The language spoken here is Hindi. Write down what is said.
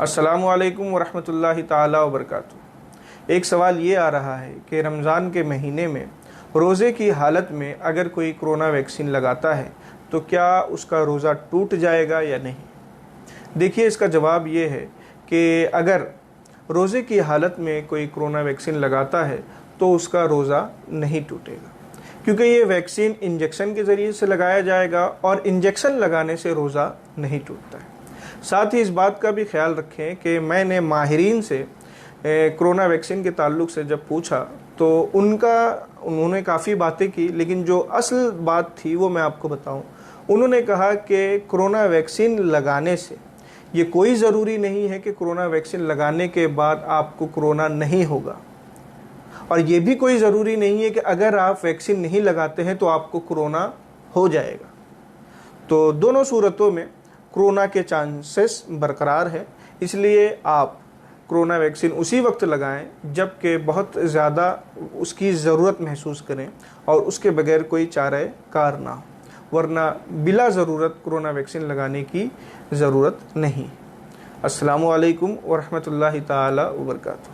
अस्सलामु अलैकुम वरहमतुल्लाहि ताला वबरकातुहू। एक सवाल ये आ रहा है कि रमज़ान के महीने में रोज़े की हालत में अगर कोई कोरोना वैक्सीन लगाता है तो क्या उसका रोज़ा टूट जाएगा या नहीं। देखिए, इसका जवाब ये है कि अगर रोज़े की हालत में कोई कोरोना वैक्सीन लगाता है तो उसका रोज़ा नहीं टूटेगा, क्योंकि ये वैक्सीन इंजेक्शन के ज़रिए से लगाया जाएगा और इंजेक्शन लगाने से रोज़ा नहीं टूटता है। साथ ही इस बात का भी ख्याल रखें कि मैंने माहिरीन से कोरोना वैक्सीन के ताल्लुक़ से जब पूछा तो उन्होंने काफ़ी बातें की, लेकिन जो असल बात थी वो मैं आपको बताऊं। उन्होंने कहा कि कोरोना वैक्सीन लगाने से ये कोई ज़रूरी नहीं है कि कोरोना वैक्सीन लगाने के बाद आपको कोरोना नहीं होगा, और ये भी कोई ज़रूरी नहीं है कि अगर आप वैक्सीन नहीं लगाते हैं तो आपको कोरोना हो जाएगा। तो दोनों सूरतों में कोरोना के चांसेस बरकरार है, इसलिए आप कोरोना वैक्सीन उसी वक्त लगाएं जबकि बहुत ज़्यादा उसकी ज़रूरत महसूस करें और उसके बगैर कोई चारा कार ना हो, वरना बिला ज़रूरत कोरोना वैक्सीन लगाने की ज़रूरत नहीं। अस्सलामु अलैकुम वरहमतुल्लाहि ताला वबरकातुहू।